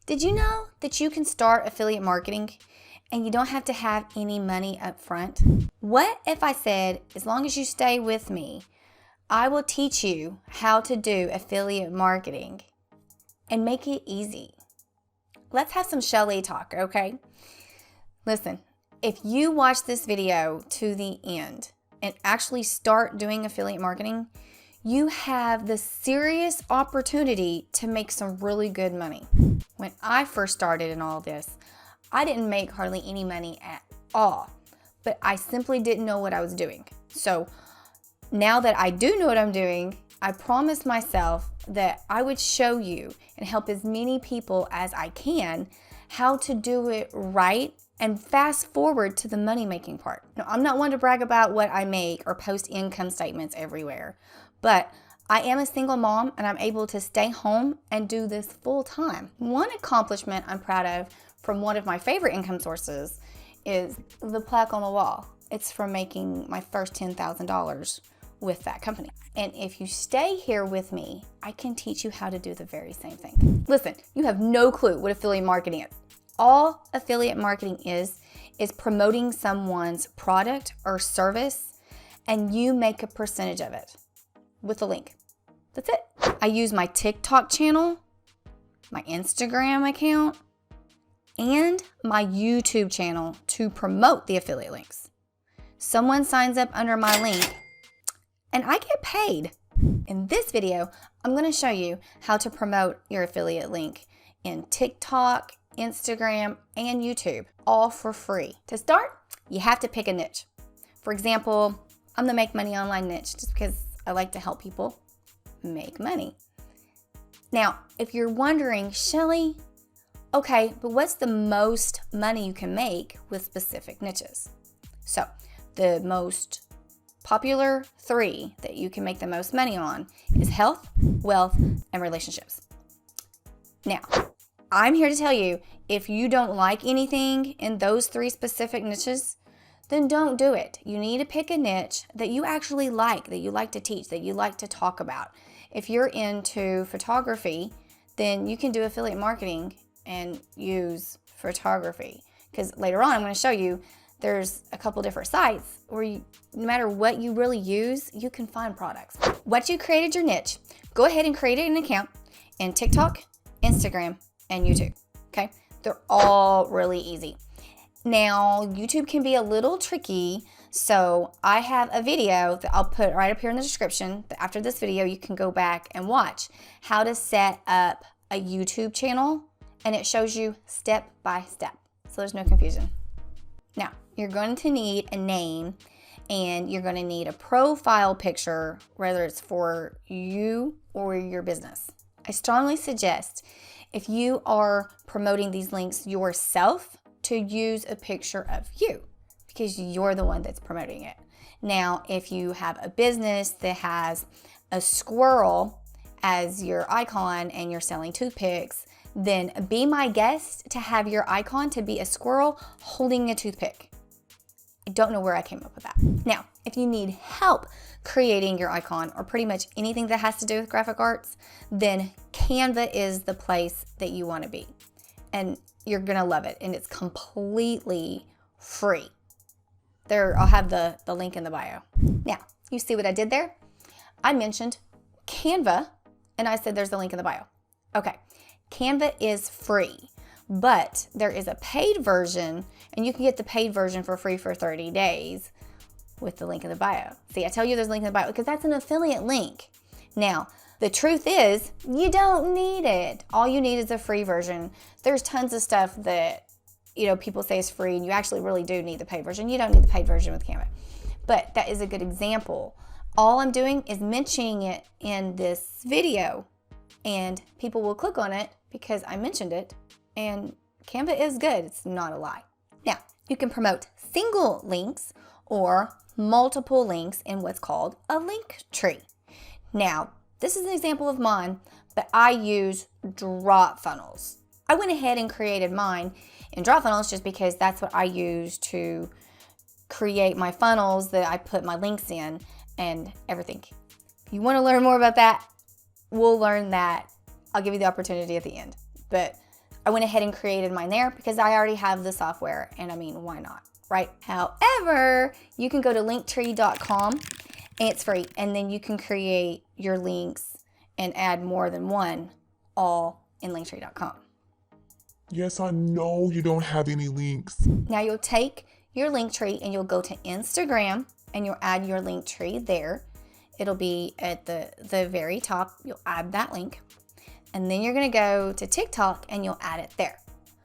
Did you know that you can start affiliate marketing and you don't have to have any money up front? What if I said, as long as you stay with me, I will teach you how to do affiliate marketing and make it easy? Let's have some Shelly talk, okay? Listen, if you watch this video to the end and actually start doing affiliate marketing, you have the serious opportunity to make some really good money. When I first started in all this, I didn't make hardly any money at all, but I simply didn't know what I was doing. So now that I do know what I'm doing, I promised myself that I would show you and help as many people as I can how to do it right and fast forward to the money-making part. Now, I'm not one to brag about what I make or post income statements everywhere, but I am a single mom and I'm able to stay home and do this full time. One accomplishment I'm proud of from one of my favorite income sources is the plaque on the wall. It's from making my first $10,000 with that company. And if you stay here with me, I can teach you how to do the very same thing. Listen, you have no clue what affiliate marketing is. All affiliate marketing is promoting someone's product or service, and you make a percentage of it with a link. That's it. I use my TikTok channel, my Instagram account, and my YouTube channel to promote the affiliate links. Someone signs up under my link and I get paid. In this video, I'm going to show you how to promote your affiliate link in TikTok, Instagram, and YouTube, all for free. To start, you have to pick a niche. For example, I'm the make money online niche just because I like to help people make money. Now, if you're wondering, Shelly, okay, but what's the most money you can make with specific niches? So the most popular 3 that you can make the most money on is health, wealth, and relationships. Now, I'm here to tell you, if you don't like anything in those 3 specific niches, then don't do it. You need to pick a niche that you actually like, that you like to teach, that you like to talk about. If you're into photography, then you can do affiliate marketing and use photography. Because later on, I'm going to show you there's a couple different sites where no matter what you really use, you can find products. Once you created your niche, go ahead and create an account in TikTok, Instagram, and YouTube, okay? They're all really easy. Now, YouTube can be a little tricky, so I have a video that I'll put right up here in the description. After this video, you can go back and watch how to set up a YouTube channel, and it shows you step by step, so there's no confusion. Now, you're going to need a name, and you're going to need a profile picture, whether it's for you or your business. I strongly suggest if you are promoting these links yourself to use a picture of you because you're the one that's promoting it. Now, if you have a business that has a squirrel as your icon and you're selling toothpicks, then be my guest to have your icon to be a squirrel holding a toothpick. I don't know where I came up with that. Now, if you need help creating your icon or pretty much anything that has to do with graphic arts, then Canva is the place that you want to be. And you're going to love it. And it's completely free. There, I'll have the link in the bio. Now, you see what I did there? I mentioned Canva and I said there's a link in the bio. Okay. Canva is free, but there is a paid version, and you can get the paid version for free for 30 days with the link in the bio. See, I tell you there's a link in the bio because that's an affiliate link. Now, the truth is you don't need it. All you need is a free version. There's tons of stuff that, people say is free, and you actually really do need the paid version. You don't need the paid version with Canva, but that is a good example. All I'm doing is mentioning it in this video, and people will click on it because I mentioned it, and Canva is good. It's not a lie. Now, you can promote single links or multiple links in what's called a Linktree. Now, this is an example of mine, but I use DropFunnels. I went ahead and created mine in DropFunnels just because that's what I use to create my funnels that I put my links in and everything. If you want to learn more about that, we'll learn that. I'll give you the opportunity at the end. But I went ahead and created mine there because I already have the software, and I mean, why not, right? However, you can go to linktree.com and it's free, and then you can create your links and add more than one all in linktree.com. Yes, I know you don't have any links. Now you'll take your Linktree and you'll go to Instagram and you'll add your Linktree there. It'll be at the very top. You'll add that link. And then you're going to go to TikTok and you'll add it there.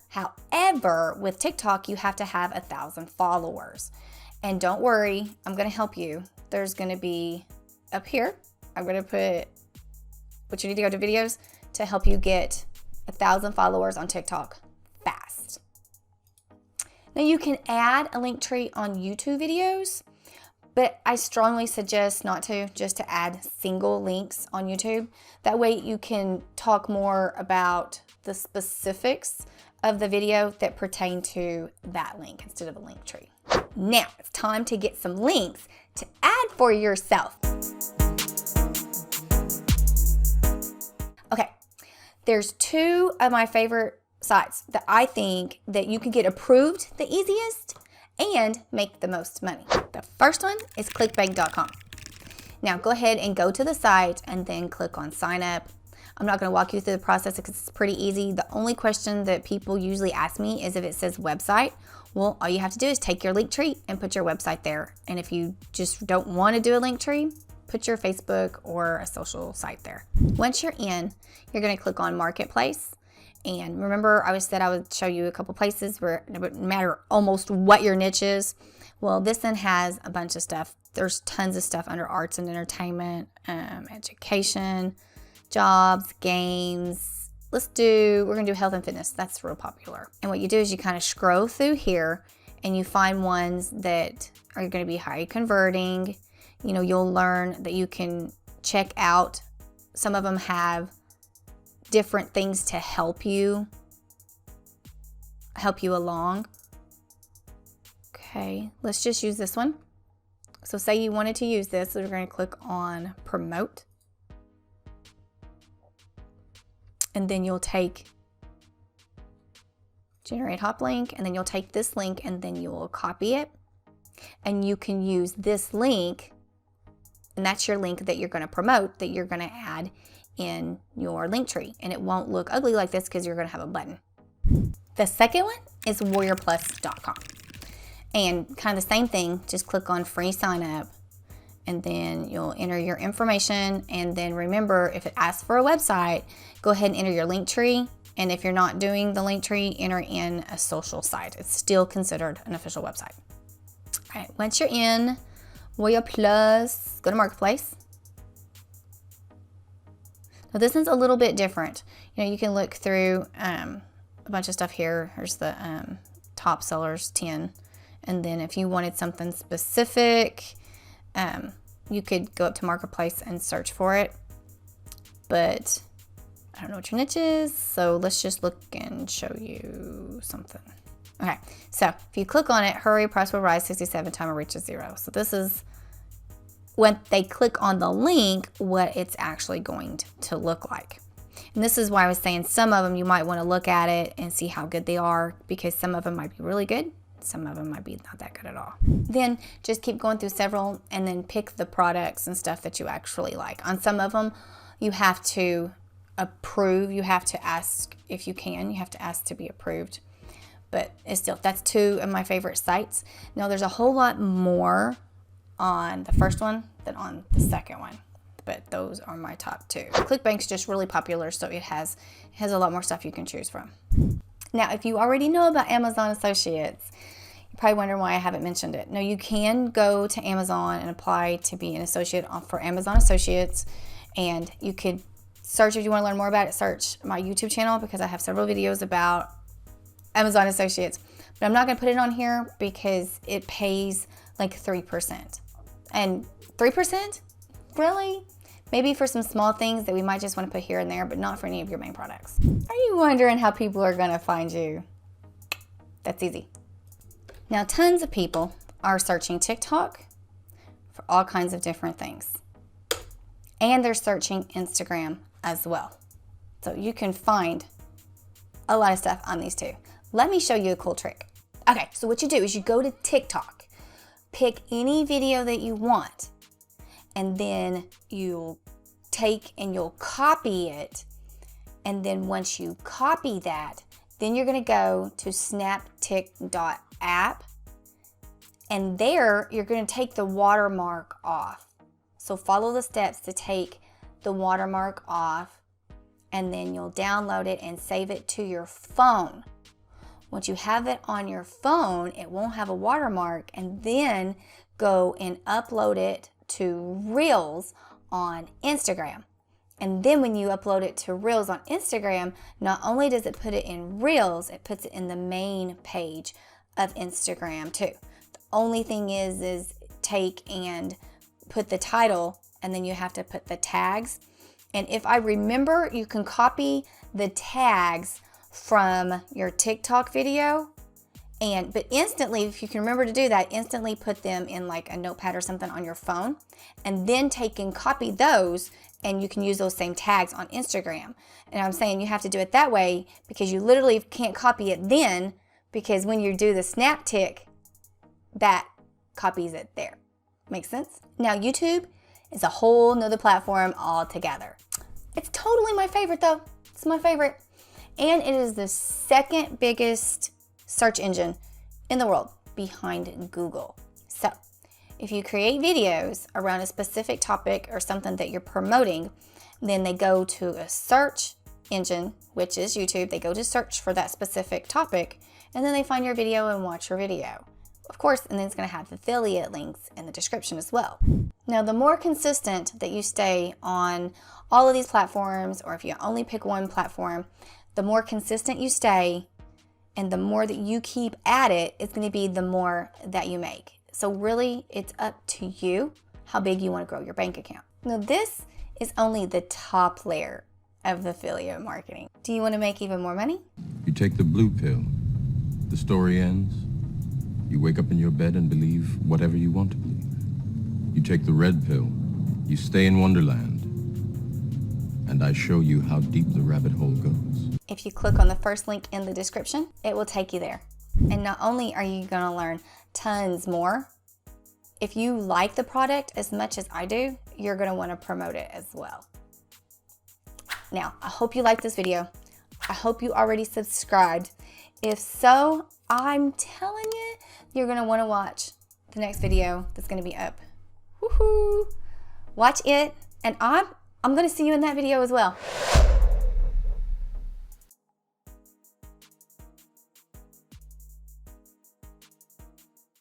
However, with TikTok, you have to have 1,000 followers. And don't worry, I'm going to help you. There's going to be up here, I'm going to put what you need to go to videos to help you get 1,000 followers on TikTok fast. Now you can add a Linktree on YouTube videos, but I strongly suggest not to, just to add single links on YouTube. That way you can talk more about the specifics of the video that pertain to that link instead of a Linktree. Now it's time to get some links to add for yourself. Okay, there's two of my favorite sites that I think that you can get approved the easiest and make the most money. The first one is clickbank.com. Now go ahead and go to the site and then click on sign up. I'm not going to walk you through the process because it's pretty easy. The only question that people usually ask me is if it says website. Well, all you have to do is take your Linktree and put your website there. And if you just don't want to do a Linktree, put your Facebook or a social site there. Once you're in, you're going to click on Marketplace. And remember, I said I would show you a couple places where it wouldn't matter almost what your niche is. Well, this one has a bunch of stuff. There's tons of stuff under arts and entertainment, education, jobs, games. We're gonna do health and fitness. That's real popular. And what you do is you kind of scroll through here and you find ones that are gonna be high converting. You know, you'll learn that you can check out. Some of them have different things to help you along. Okay, let's just use this one. So say you wanted to use this, so we're going to click on promote. And then you'll take generate hop link, and then you'll take this link and then you will copy it. And you can use this link, and that's your link that you're going to promote, that you're going to add in your Linktree, and it won't look ugly like this because you're going to have a button. The second one is warriorplus.com, and kind of the same thing. Just click on free sign up, and then you'll enter your information. And then remember, if it asks for a website, go ahead and enter your Linktree. And if you're not doing the Linktree, enter in a social site. It's still considered an official website. All right, once you're in Warrior Plus, go to Marketplace. Now this one's a little bit different. You know, you can look through a bunch of stuff here. Here's the top sellers 10. And then if you wanted something specific, you could go up to Marketplace and search for it. But I don't know what your niche is, so let's just look and show you something. Okay, so if you click on it, hurry, price will rise 67, timer reaches 0. So this is when they click on the link, what it's actually going to look like. And this is why I was saying some of them you might want to look at it and see how good they are, because some of them might be really good, some of them might be not that good at all. Then just keep going through several and then pick the products and stuff that you actually like. On some of them, you have to approve, you have to ask if you can, you have to ask to be approved. But it's still, that's two of my favorite sites. Now there's a whole lot more on the first one than on the second one, but those are my top two. ClickBank's just really popular, so it has a lot more stuff you can choose from. Now, if you already know about Amazon Associates, you're probably wondering why I haven't mentioned it. No, you can go to Amazon and apply to be an associate for Amazon Associates, and you could search, if you want to learn more about it, search my YouTube channel, because I have several videos about Amazon Associates. But I'm not going to put it on here because it pays like 3%. And 3%? Really? Maybe for some small things that we might just want to put here and there, but not for any of your main products. Are you wondering how people are going to find you? That's easy. Now, tons of people are searching TikTok for all kinds of different things. And they're searching Instagram as well. So you can find a lot of stuff on these two. Let me show you a cool trick. Okay, so what you do is you go to TikTok, pick any video that you want, and then you'll take and you'll copy it. And then once you copy that, then you're gonna go to snaptic.app, and there you're gonna take the watermark off. So follow the steps to take the watermark off, and then you'll download it and save it to your phone. Once you have it on your phone, it won't have a watermark, and then go and upload it to Reels on Instagram. And then when you upload it to Reels on Instagram, not only does it put it in Reels, it puts it in the main page of Instagram too. The only thing is take and put the title, and then you have to put the tags. And if I remember, you can copy the tags from your TikTok video, but instantly, if you can remember to do that, instantly put them in like a notepad or something on your phone, and then take and copy those, and you can use those same tags on Instagram. And I'm saying you have to do it that way because you literally can't copy it then, because when you do the snap tick, that copies it there. Makes sense? Now YouTube is a whole nother platform altogether. It's totally my favorite though. It's my favorite. And it is the second biggest search engine in the world behind Google. So if you create videos around a specific topic or something that you're promoting, then they go to a search engine, which is YouTube. They go to search for that specific topic, and then they find your video and watch your video. Of course, and then it's going to have affiliate links in the description as well. Now, the more consistent that you stay on all of these platforms, or if you only pick one platform, the more consistent you stay and the more that you keep at it, it's going to be the more that you make. So really, it's up to you how big you want to grow your bank account. Now, this is only the top layer of the affiliate marketing. Do you want to make even more money? You take the blue pill. The story ends. You wake up in your bed and believe whatever you want to believe. You take the red pill. You stay in Wonderland. And I show you how deep the rabbit hole goes. If you click on the first link in the description, it will take you there. And not only are you going to learn tons more, if you like the product as much as I do, you're going to want to promote it as well. Now, I hope you liked this video. I hope you already subscribed. If so, I'm telling you, you're going to want to watch the next video that's going to be up. Woohoo! Watch it, and I'm going to see you in that video as well.